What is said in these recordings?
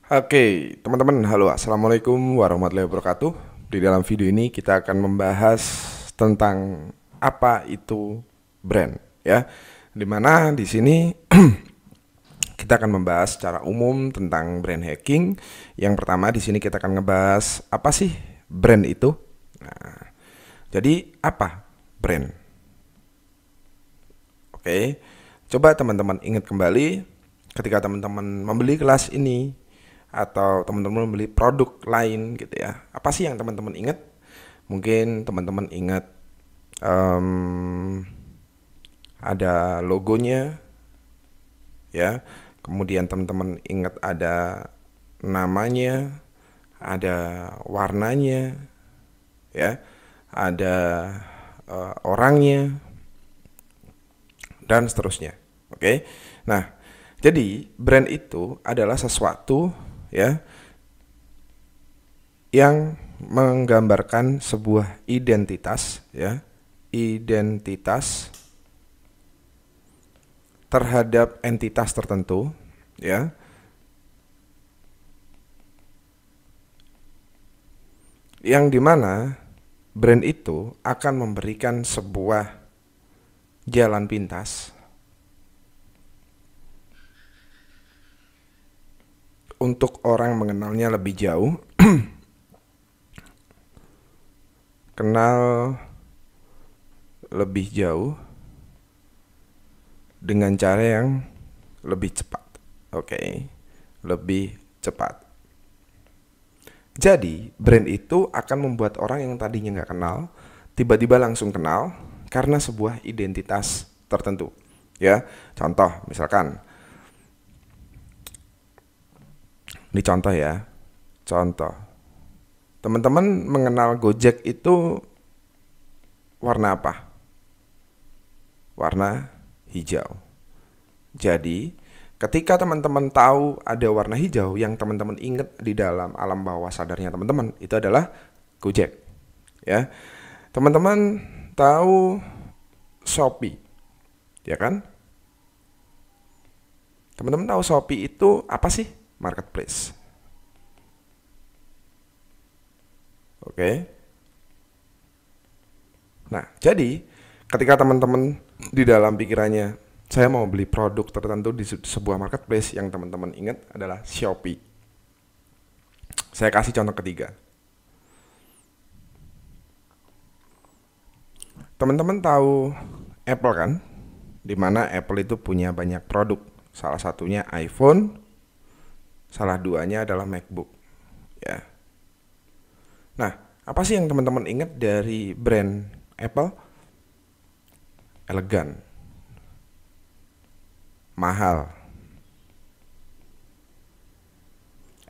Oke, teman-teman, halo, assalamualaikum warahmatullahi wabarakatuh. Di dalam video ini kita akan membahas tentang apa itu brand, ya. Dimana di sini kita akan membahas secara umum tentang brand hacking. Yang pertama di sini kita akan ngebahas apa sih brand itu. Nah, jadi apa brand? Oke, coba teman-teman ingat kembali ketika teman-teman membeli kelas ini atau teman-teman membeli produk lain gitu ya. Apa sih yang teman-teman ingat? Mungkin teman-teman ingat ada logonya ya. Kemudian teman-teman ingat ada namanya, ada warnanya ya, ada orangnya dan seterusnya. Oke. Nah, jadi brand itu adalah sesuatu ya yang menggambarkan sebuah identitas ya, identitas terhadap entitas tertentu ya, yang dimana brand itu akan memberikan sebuah jalan pintas untuk orang mengenalnya lebih jauh, kenal lebih jauh dengan cara yang lebih cepat. Oke, lebih cepat. Jadi, brand itu akan membuat orang yang tadinya nggak kenal, tiba-tiba langsung kenal karena sebuah identitas tertentu. Ya, contoh misalkan, ini contoh ya, contoh. Teman-teman mengenal Gojek itu warna apa? Warna hijau. Jadi, ketika teman-teman tahu ada warna hijau, yang teman-teman ingat di dalam alam bawah sadarnya teman-teman itu adalah Gojek. Ya, teman-teman tahu Shopee, ya kan? Teman-teman tahu Shopee itu apa sih? Marketplace. Oke. Nah, jadi ketika teman-teman di dalam pikirannya saya mau beli produk tertentu di sebuah marketplace, yang teman-teman ingat adalah Shopee. Saya kasih contoh ketiga. Teman-teman tahu Apple kan? Dimana Apple itu punya banyak produk. Salah satunya iPhone, salah duanya adalah MacBook. Ya. Nah, apa sih yang teman-teman ingat dari brand Apple? Elegan, mahal,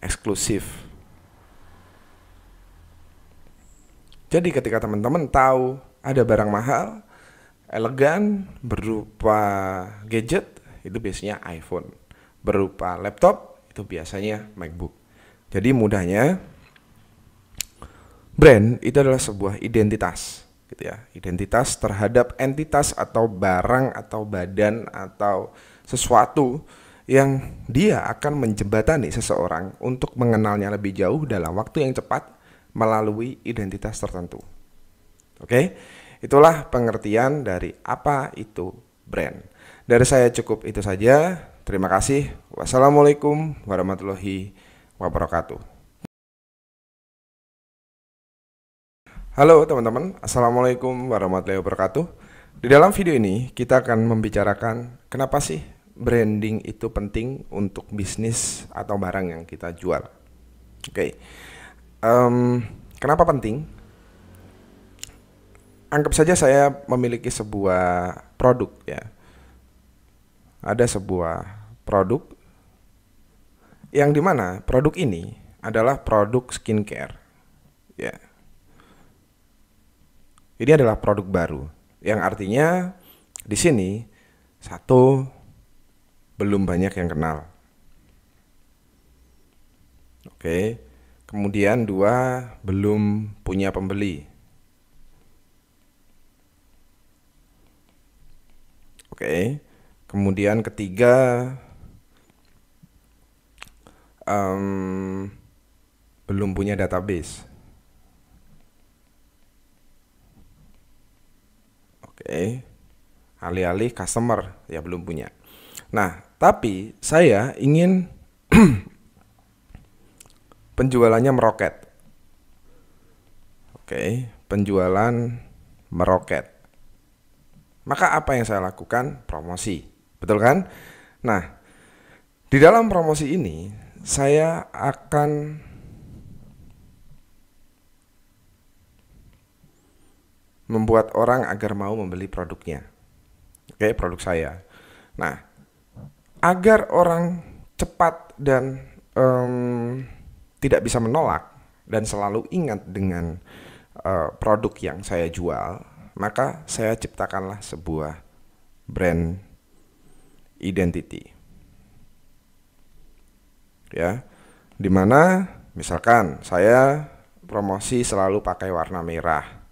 eksklusif. Jadi ketika teman-teman tahu ada barang mahal, elegan, berupa gadget, itu biasanya iPhone. Berupa laptop, itu biasanya MacBook. Jadi mudahnya, brand itu adalah sebuah identitas gitu ya. Identitas terhadap entitas atau barang atau badan atau sesuatu yang dia akan menjembatani seseorang untuk mengenalnya lebih jauh dalam waktu yang cepat melalui identitas tertentu. Oke, itulah pengertian dari apa itu brand. Dari saya cukup itu saja. Terima kasih. Wassalamualaikum warahmatullahi wabarakatuh. Halo teman-teman, assalamualaikum warahmatullahi wabarakatuh. Di dalam video ini kita akan membicarakan kenapa sih branding itu penting untuk bisnis atau barang yang kita jual. Oke, kenapa penting? Anggap saja saya memiliki sebuah produk ya. Ada sebuah produk yang dimana produk ini adalah produk skincare. Ya, ini adalah produk baru, yang artinya di sini satu, belum banyak yang kenal. Oke. Kemudian dua, belum punya pembeli. Oke. Kemudian ketiga, belum punya database. Oke, alih-alih customer ya belum punya. Nah, tapi saya ingin penjualannya meroket. Oke, penjualan meroket. Maka apa yang saya lakukan? Promosi. Betul kan? Nah, di dalam promosi ini saya akan membuat orang agar mau membeli produknya. Oke, produk saya. Nah, agar orang cepat dan tidak bisa menolak dan selalu ingat dengan produk yang saya jual, maka saya ciptakanlah sebuah brand identity. Ya, dimana misalkan saya promosi selalu pakai warna merah,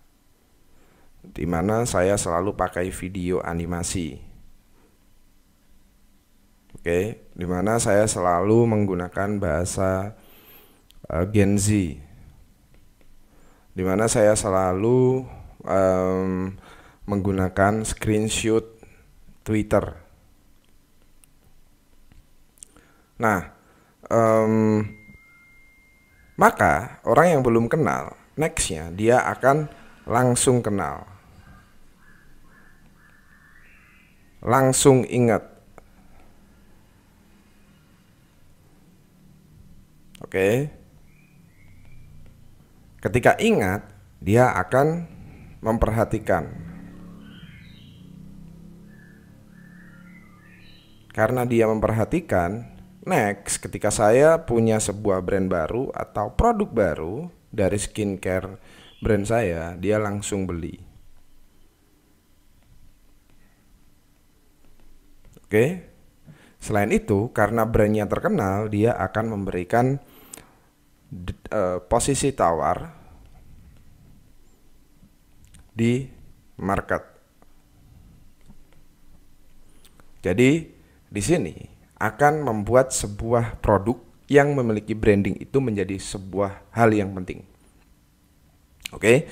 dimana saya selalu pakai video animasi. Oke, dimana saya selalu menggunakan bahasa Gen Z, dimana saya selalu menggunakan screenshot Twitter. Nah, maka orang yang belum kenal, nextnya dia akan langsung kenal, langsung ingat. Oke. Ketika ingat, dia akan memperhatikan. Karena dia memperhatikan, next ketika saya punya sebuah brand baru atau produk baru dari skincare brand saya, dia langsung beli. Oke. Selain itu, karena brandnya terkenal, dia akan memberikan posisi tawar di market. Jadi di sini akan membuat sebuah produk yang memiliki branding itu menjadi sebuah hal yang penting. Oke.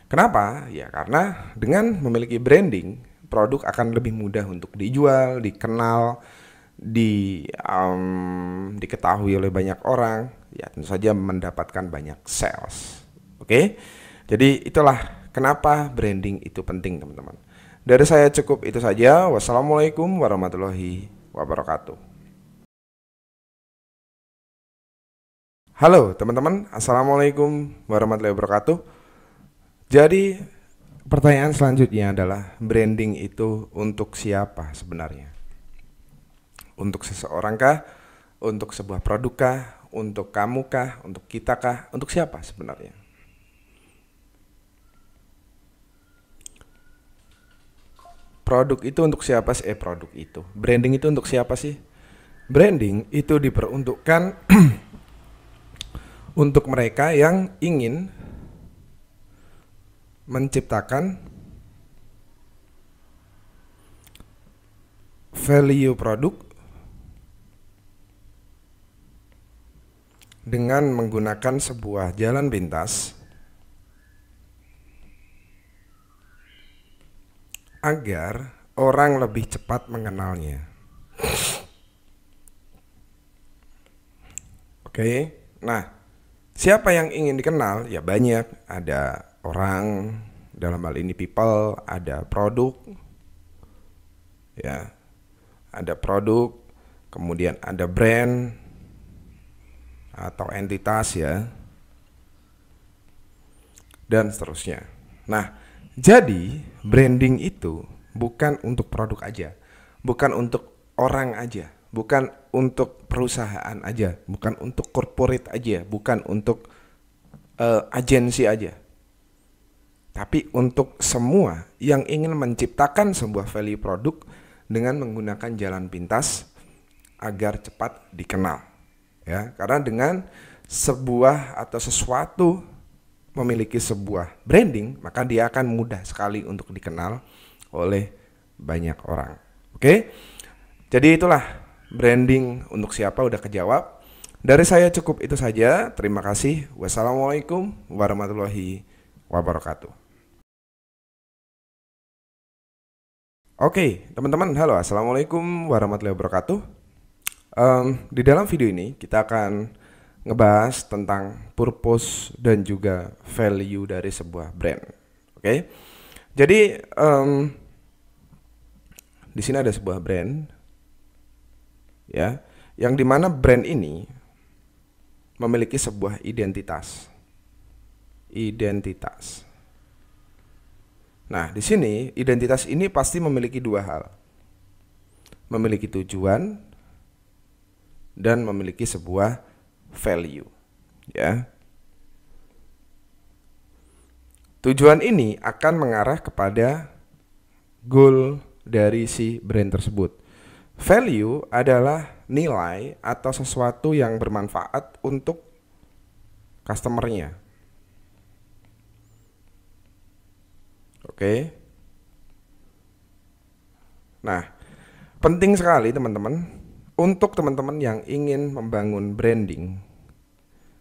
Kenapa? Ya karena dengan memiliki branding, produk akan lebih mudah untuk dijual, dikenal, diketahui oleh banyak orang, ya tentu saja mendapatkan banyak sales. Oke. Jadi itulah kenapa branding itu penting, teman-teman. Dari saya cukup itu saja. Wassalamualaikum warahmatullahi wabarakatuh. Halo teman-teman, assalamualaikum warahmatullahi wabarakatuh. Jadi pertanyaan selanjutnya adalah, branding itu untuk siapa sebenarnya? Untuk seseorang kah? Untuk sebuah produk kah? Untuk kamu kah? Untuk kita kah? Untuk siapa sebenarnya? Produk itu untuk siapa sih? Produk itu. Branding itu untuk siapa sih? Branding itu diperuntukkan untuk mereka yang ingin menciptakan value produk dengan menggunakan sebuah jalan pintas agar orang lebih cepat mengenalnya. Oke, nah siapa yang ingin dikenal? Ya banyak, ada orang, dalam hal ini people, ada produk, ya, ada produk, kemudian ada brand atau entitas ya, dan seterusnya. Nah, jadi branding itu bukan untuk produk aja, bukan untuk orang aja, bukan untuk perusahaan aja, bukan untuk corporate aja, bukan untuk agensi aja, tapi untuk semua yang ingin menciptakan sebuah value produk dengan menggunakan jalan pintas agar cepat dikenal. Ya, karena dengan sebuah atau sesuatu memiliki sebuah branding, maka dia akan mudah sekali untuk dikenal oleh banyak orang. Oke? Jadi itulah branding untuk siapa udah kejawab. Dari saya cukup itu saja. Terima kasih. Wassalamualaikum warahmatullahi wabarakatuh. Oke, teman-teman, halo, assalamualaikum warahmatullahi wabarakatuh. Di dalam video ini kita akan ngebahas tentang purpose dan juga value dari sebuah brand. Oke, jadi di sini ada sebuah brand, ya, yang dimana brand ini memiliki sebuah identitas. Nah, di sini identitas ini pasti memiliki dua hal. Memiliki tujuan dan memiliki sebuah value, ya. Tujuan ini akan mengarah kepada goal dari si brand tersebut. Value adalah nilai atau sesuatu yang bermanfaat untuk customernya. Oke. Nah, penting sekali teman-teman untuk teman-teman yang ingin membangun branding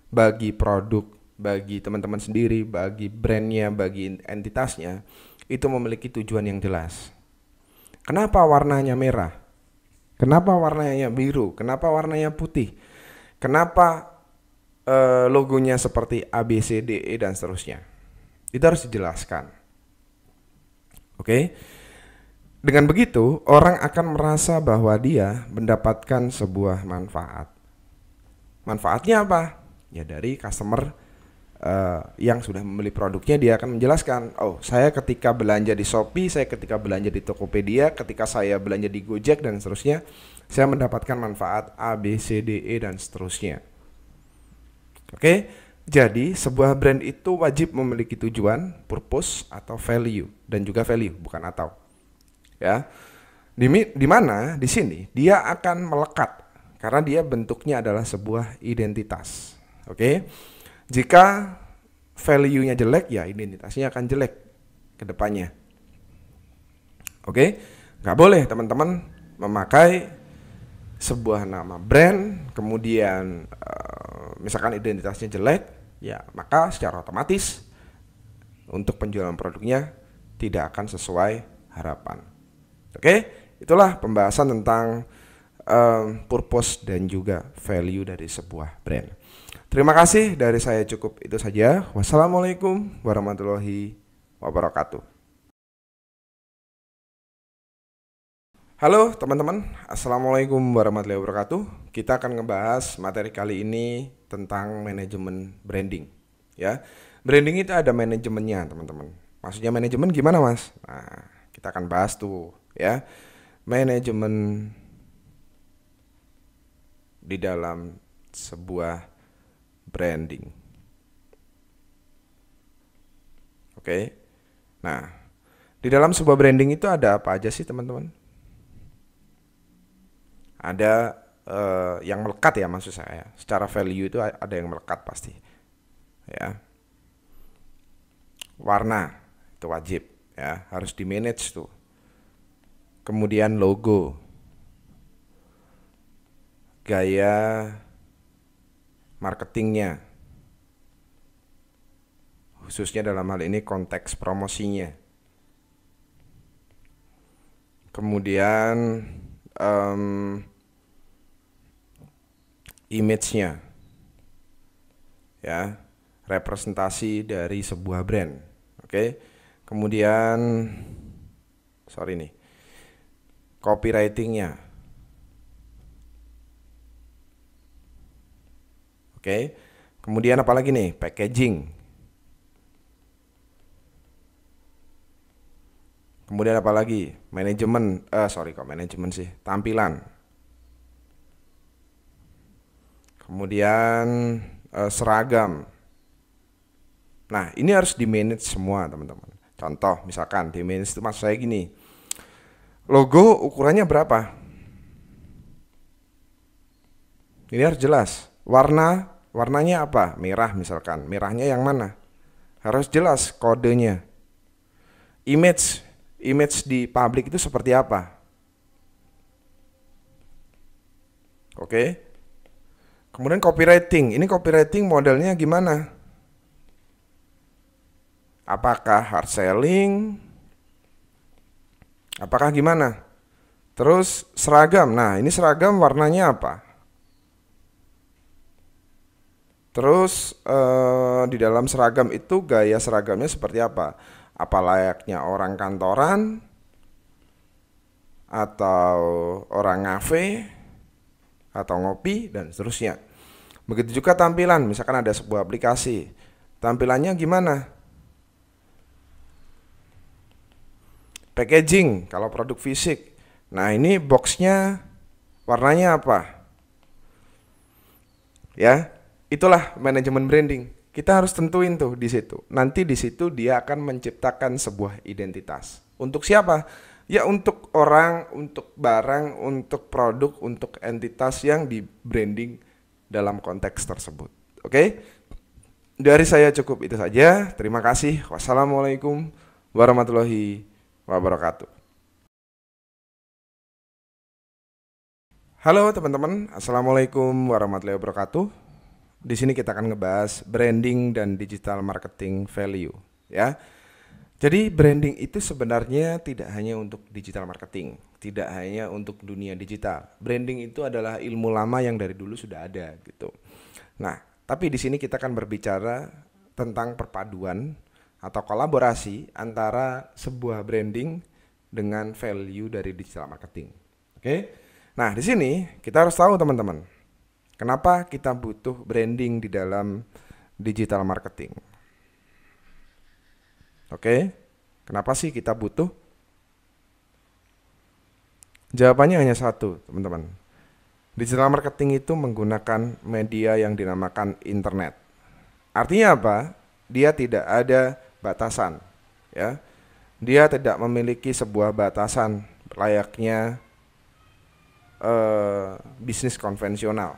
bagi produk, bagi teman-teman sendiri, bagi brandnya, bagi entitasnya, itu memiliki tujuan yang jelas. Kenapa warnanya merah? Kenapa warnanya biru? Kenapa warnanya putih? Kenapa logonya seperti A, B, C, D, E, dan seterusnya? Itu harus dijelaskan. Oke? Dengan begitu, orang akan merasa bahwa dia mendapatkan sebuah manfaat. Manfaatnya apa? Ya dari customer yang sudah membeli produknya, dia akan menjelaskan, oh, saya ketika belanja di Shopee, saya ketika belanja di Tokopedia, ketika saya belanja di Gojek dan seterusnya, saya mendapatkan manfaat A, B, C, D, E, dan seterusnya. Oke, jadi sebuah brand itu wajib memiliki tujuan, purpose, atau value, dan juga value, bukan atau. Ya, di mana di sini dia akan melekat karena dia bentuknya adalah sebuah identitas. Oke. Jika value-nya jelek, ya identitasnya akan jelek ke depannya. Oke, nggak boleh teman-teman memakai sebuah nama brand, kemudian misalkan identitasnya jelek, ya maka secara otomatis untuk penjualan produknya tidak akan sesuai harapan. Oke, itulah pembahasan tentang purpose dan juga value dari sebuah brand. Terima kasih, dari saya cukup itu saja. Wassalamualaikum warahmatullahi wabarakatuh. Halo teman-teman, assalamualaikum warahmatullahi wabarakatuh. Kita akan ngebahas materi kali ini tentang manajemen branding. Ya, branding itu ada manajemennya teman-teman. Maksudnya manajemen gimana mas? Nah, kita akan bahas tuh, ya, manajemen di dalam sebuah branding. Oke. Nah, di dalam sebuah branding itu ada apa aja sih teman-teman? Ada yang melekat ya, maksud saya. Secara value itu ada yang melekat pasti. Ya. Warna itu wajib, ya, harus di manage tuh. Kemudian logo, gaya marketingnya, khususnya dalam hal ini konteks promosinya. Kemudian image-nya, ya, representasi dari sebuah brand. Oke. Kemudian copywriting-nya. Oke. Kemudian apa lagi nih? Packaging. Kemudian apa lagi? Manajemen, manajemen sih, tampilan. Kemudian seragam. Nah, ini harus di manage semua, teman-teman. Contoh, misalkan di manage itu maksud saya gini. Logo ukurannya berapa? Ini harus jelas. Warnanya apa? Merah misalkan. Merahnya yang mana? Harus jelas kodenya. Image di publik itu seperti apa? Oke. Kemudian copywriting. Ini copywriting modelnya gimana? Apakah hard selling? Apakah gimana? Terus seragam. Nah, ini seragam warnanya apa? Terus di dalam seragam itu gaya seragamnya seperti apa? Apa layaknya orang kantoran atau orang ngafe atau ngopi dan seterusnya. Begitu juga tampilan, misalkan ada sebuah aplikasi. Tampilannya gimana? Packaging kalau produk fisik. Nah, ini boxnya warnanya apa? Ya, itulah manajemen branding. Kita harus tentuin tuh di situ. Nanti di situ dia akan menciptakan sebuah identitas. Untuk siapa? Ya untuk orang, untuk barang, untuk produk, untuk entitas yang di branding dalam konteks tersebut. Oke? Dari saya cukup itu saja. Terima kasih. Wassalamualaikum warahmatullahi wabarakatuh. Halo teman-teman, assalamualaikum warahmatullahi wabarakatuh. Di sini kita akan ngebahas branding dan digital marketing value, ya. Jadi branding itu sebenarnya tidak hanya untuk digital marketing, tidak hanya untuk dunia digital. Branding itu adalah ilmu lama yang dari dulu sudah ada gitu. Nah, tapi di sini kita akan berbicara tentang perpaduan atau kolaborasi antara sebuah branding dengan value dari digital marketing. Oke? Nah, di sini kita harus tahu teman-teman, kenapa kita butuh branding di dalam digital marketing. Oke, kenapa sih kita butuh? Jawabannya hanya satu, teman-teman. Digital marketing itu menggunakan media yang dinamakan internet. Artinya apa? Dia tidak ada batasan, ya. Dia tidak memiliki sebuah batasan layaknya bisnis konvensional.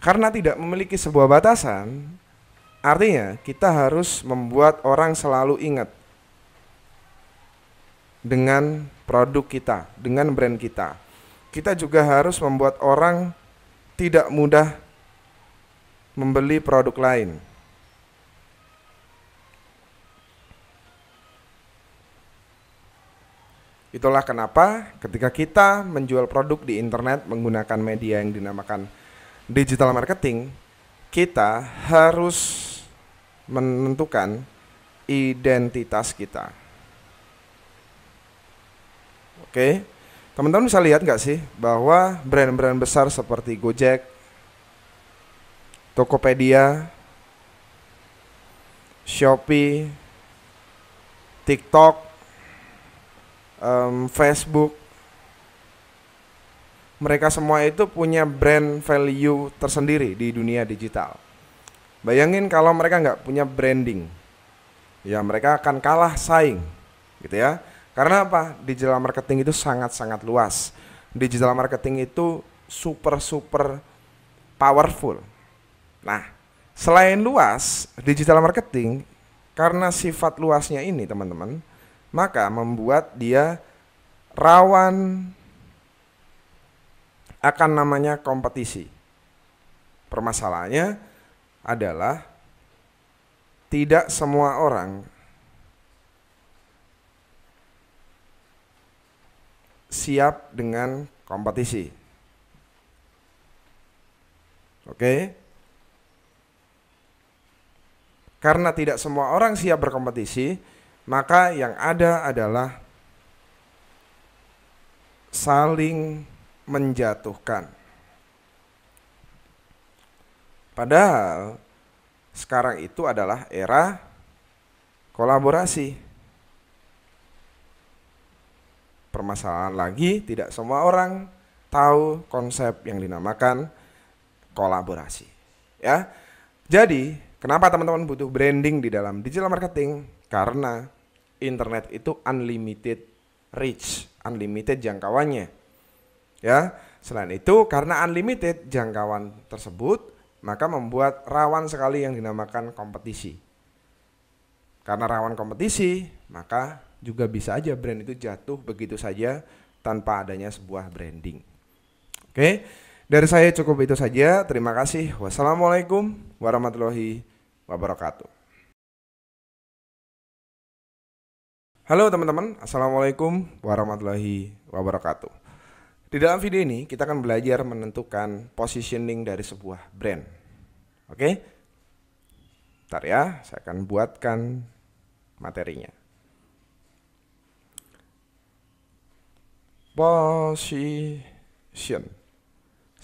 Karena tidak memiliki sebuah batasan, artinya kita harus membuat orang selalu ingat dengan produk kita, dengan brand kita. Kita juga harus membuat orang tidak mudah membeli produk lain. Itulah kenapa ketika kita menjual produk di internet menggunakan media yang dinamakan digital marketing, kita harus menentukan identitas kita. Oke, teman-teman bisa lihat nggak sih bahwa brand-brand besar seperti Gojek, Tokopedia, Shopee, TikTok, Facebook, mereka semua itu punya brand value tersendiri di dunia digital. Bayangin kalau mereka nggak punya branding, ya mereka akan kalah saing, gitu ya. Karena apa? Digital marketing itu sangat-sangat luas. Digital marketing itu super powerful. Nah, selain luas, digital marketing karena sifat luasnya ini teman-teman, maka membuat dia rawan akan namanya kompetisi. Permasalahannya adalah tidak semua orang siap dengan kompetisi. Oke? Karena tidak semua orang siap berkompetisi, maka yang ada adalah saling menjatuhkan. Padahal sekarang itu adalah era kolaborasi. Permasalahan lagi, tidak semua orang tahu konsep yang dinamakan kolaborasi. Ya, jadi kenapa teman-teman butuh branding di dalam digital marketing? Karena internet itu unlimited reach, unlimited jangkauannya. Ya, selain itu karena unlimited jangkauan tersebut, maka membuat rawan sekali yang dinamakan kompetisi. Karena rawan kompetisi, maka juga bisa aja brand itu jatuh begitu saja tanpa adanya sebuah branding. Oke. Dari saya cukup itu saja. Terima kasih. Wassalamualaikum warahmatullahi wabarakatuh. Halo teman-teman, Assalamualaikum warahmatullahi wabarakatuh. Di dalam video ini kita akan belajar menentukan positioning dari sebuah brand. Oke? Bentar ya, saya akan buatkan materinya. Position.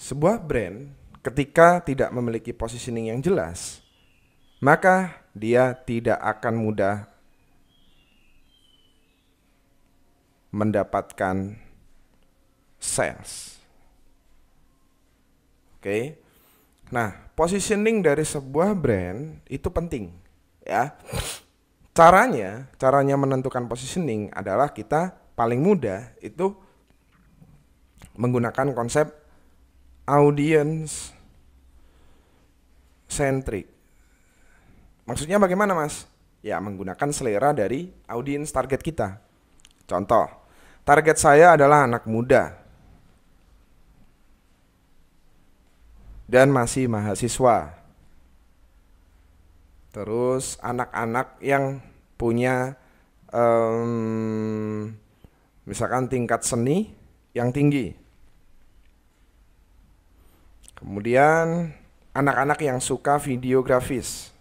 Sebuah brand ketika tidak memiliki positioning yang jelas, maka dia tidak akan mudah mendapatkan sales. Oke. Nah, positioning dari sebuah brand itu penting, ya. Caranya menentukan positioning adalah kita paling mudah itu menggunakan konsep audience centric. Maksudnya bagaimana, Mas? Ya, menggunakan selera dari audiens target kita. Contoh, target saya adalah anak muda dan masih mahasiswa. Terus anak-anak yang punya misalkan tingkat seni yang tinggi. Kemudian anak-anak yang suka videografis.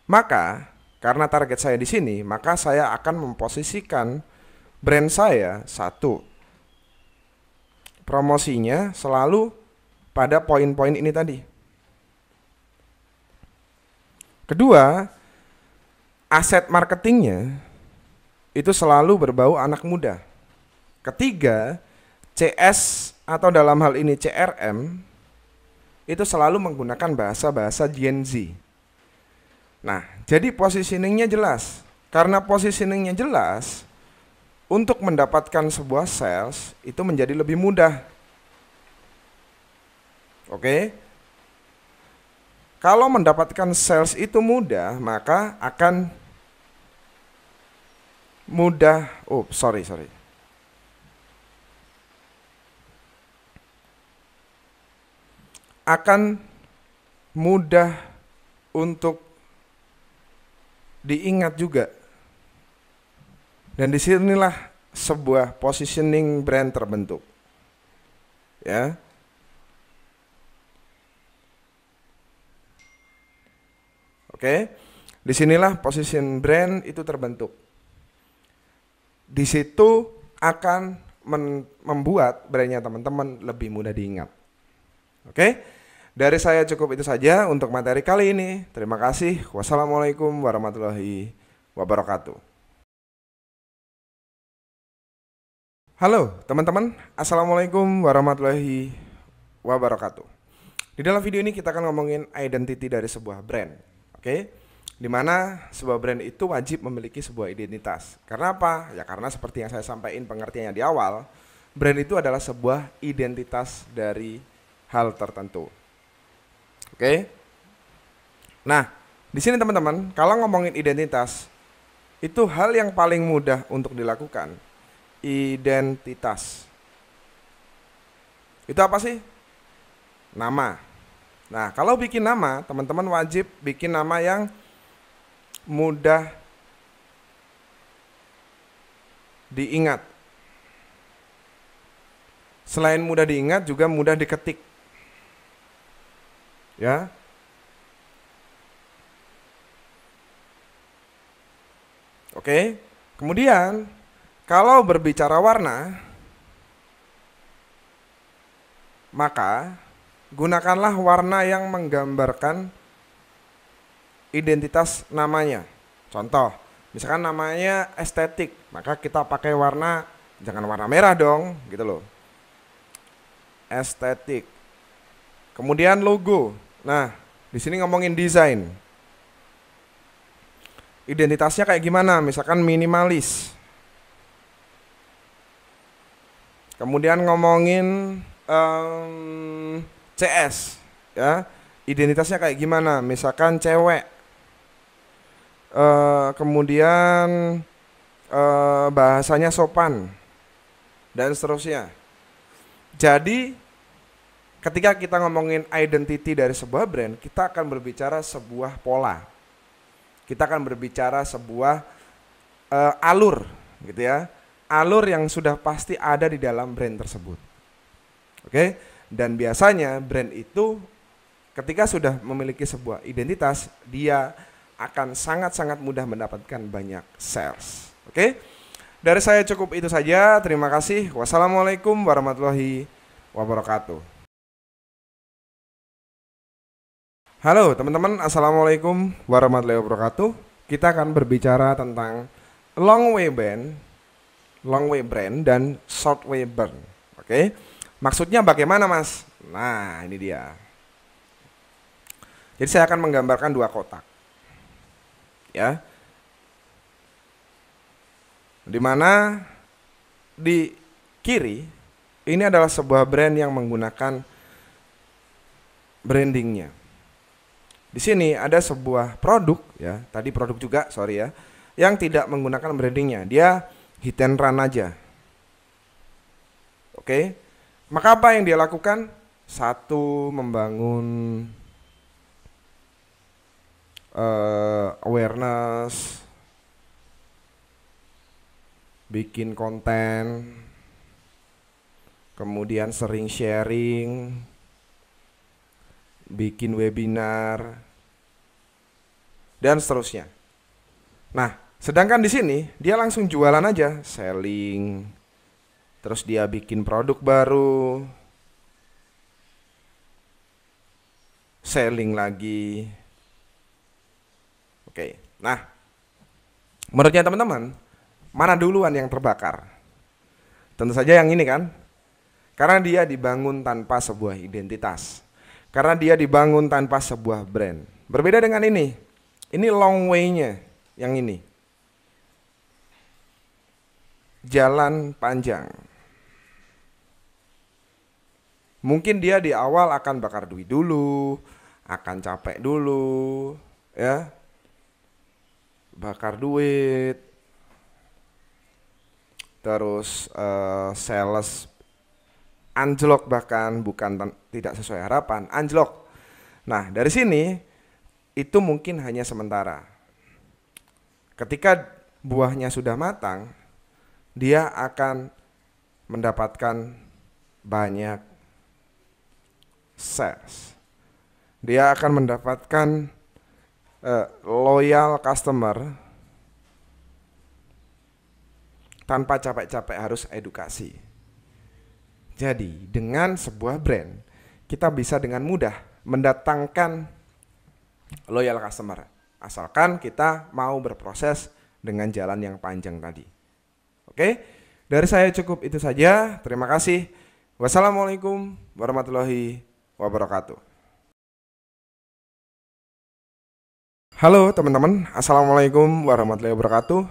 Maka karena target saya di sini, maka saya akan memposisikan brand saya satu. Promosinya selalu pada poin-poin ini tadi. Kedua, aset marketingnya itu selalu berbau anak muda. Ketiga, CS atau dalam hal ini CRM itu selalu menggunakan bahasa-bahasa Gen Z. Nah, jadi positioningnya jelas. Karena positioningnya jelas, untuk mendapatkan sebuah sales itu menjadi lebih mudah. Oke? Kalau mendapatkan sales itu mudah, maka akan mudah. Akan mudah untuk diingat juga. Dan disinilah sebuah positioning brand terbentuk. Ya. Oke. Disinilah position brand itu terbentuk. Di situ akan membuat brandnya teman-teman lebih mudah diingat. Oke. Dari saya cukup itu saja untuk materi kali ini. Terima kasih. Wassalamualaikum warahmatullahi wabarakatuh. Halo teman-teman, Assalamualaikum warahmatullahi wabarakatuh. Di dalam video ini kita akan ngomongin identity dari sebuah brand. Oke, dimana sebuah brand itu wajib memiliki sebuah identitas. Karena apa? Ya karena seperti yang saya sampaikan pengertiannya di awal, brand itu adalah sebuah identitas dari hal tertentu. Oke. Nah, di sini teman-teman, kalau ngomongin identitas, itu hal yang paling mudah untuk dilakukan. Identitas. Itu apa sih? Nama. Nah, kalau bikin nama, teman-teman wajib bikin nama yang mudah diingat. Selain mudah diingat, juga mudah diketik. Ya. Oke. Kemudian kalau berbicara warna, maka gunakanlah warna yang menggambarkan identitas namanya. Contoh, misalkan namanya estetik, maka kita pakai warna, jangan warna merah dong, gitu loh. Estetik. Kemudian logo. Nah, di sini ngomongin desain. Identitasnya kayak gimana? Misalkan minimalis. Kemudian ngomongin CS, ya. Identitasnya kayak gimana? Misalkan cewek. Kemudian bahasanya sopan dan seterusnya. Jadi ketika kita ngomongin identity dari sebuah brand, kita akan berbicara sebuah pola. Kita akan berbicara sebuah alur gitu ya. Alur yang sudah pasti ada di dalam brand tersebut. Oke? Dan biasanya brand itu ketika sudah memiliki sebuah identitas, dia akan sangat-sangat mudah mendapatkan banyak sales. Oke? Dari saya cukup itu saja. Terima kasih. Wassalamualaikum warahmatullahi wabarakatuh. Halo teman-teman, assalamualaikum warahmatullahi wabarakatuh. Kita akan berbicara tentang long way brand dan short way burn. Oke? Maksudnya bagaimana, Mas? Nah, ini dia. Jadi saya akan menggambarkan dua kotak. Ya. Dimana di kiri ini adalah sebuah brand yang menggunakan brandingnya. Di sini ada sebuah produk ya, tadi produk juga, sorry ya, yang tidak menggunakan brandingnya. Dia hit and run aja. Oke. Maka apa yang dia lakukan? Satu, membangun awareness, bikin konten, kemudian sering sharing, bikin webinar, dan seterusnya. Nah, sedangkan di sini dia langsung jualan aja, selling, terus dia bikin produk baru, selling lagi. Oke, nah menurutnya teman-teman, mana duluan yang terbakar? Tentu saja yang ini kan, karena dia dibangun tanpa sebuah identitas, karena dia dibangun tanpa sebuah brand. Berbeda dengan ini long way-nya, yang ini jalan panjang. Mungkin dia di awal akan bakar duit dulu, akan capek dulu, ya, bakar duit, terus sales anjlok, bahkan bukan tidak sesuai harapan, anjlok. Nah, dari sini itu mungkin hanya sementara. Ketika buahnya sudah matang, dia akan mendapatkan banyak sales. Dia akan mendapatkan loyal customer tanpa capek-capek harus edukasi. Jadi dengan sebuah brand kita bisa dengan mudah mendatangkan loyal customer, asalkan kita mau berproses dengan jalan yang panjang tadi. Oke, dari saya cukup itu saja. Terima kasih. Wassalamualaikum warahmatullahi wabarakatuh. Halo teman-teman, assalamualaikum warahmatullahi wabarakatuh.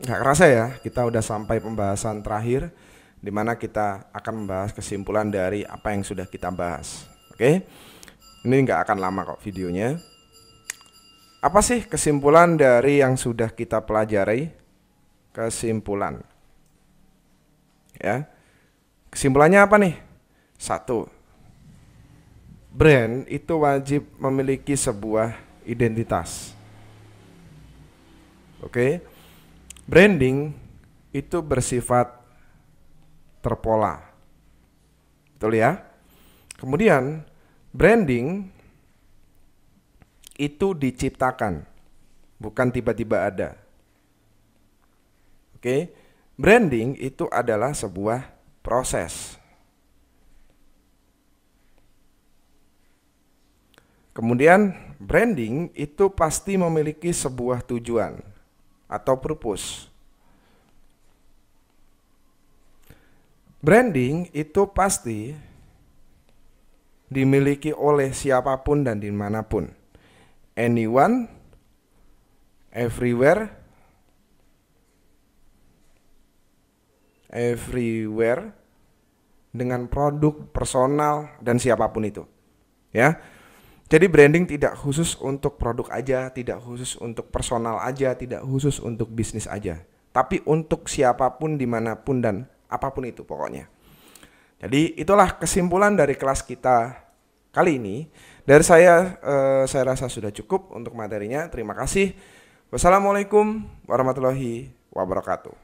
Nggak kerasa ya, kita udah sampai pembahasan terakhir, di mana kita akan membahas kesimpulan dari apa yang sudah kita bahas. Oke, ini nggak akan lama kok videonya. Apa sih kesimpulan dari yang sudah kita pelajari? Kesimpulan, ya. Kesimpulannya apa nih? 1. Brand itu wajib memiliki sebuah identitas. Oke. Branding itu bersifat terpola. Betul ya? Kemudian branding itu diciptakan, bukan tiba-tiba ada. Oke. Branding itu adalah sebuah proses. Kemudian branding itu pasti memiliki sebuah tujuan atau purpose. Branding itu pasti dimiliki oleh siapapun dan dimanapun. Anyone, everywhere, dengan produk, personal, dan siapapun itu. Ya. Jadi branding tidak khusus untuk produk aja, tidak khusus untuk personal aja, tidak khusus untuk bisnis aja, tapi untuk siapapun, dimanapun, dan apapun itu pokoknya. Jadi itulah kesimpulan dari kelas kita kali ini. Dari saya rasa sudah cukup untuk materinya. Terima kasih. Wassalamualaikum warahmatullahi wabarakatuh.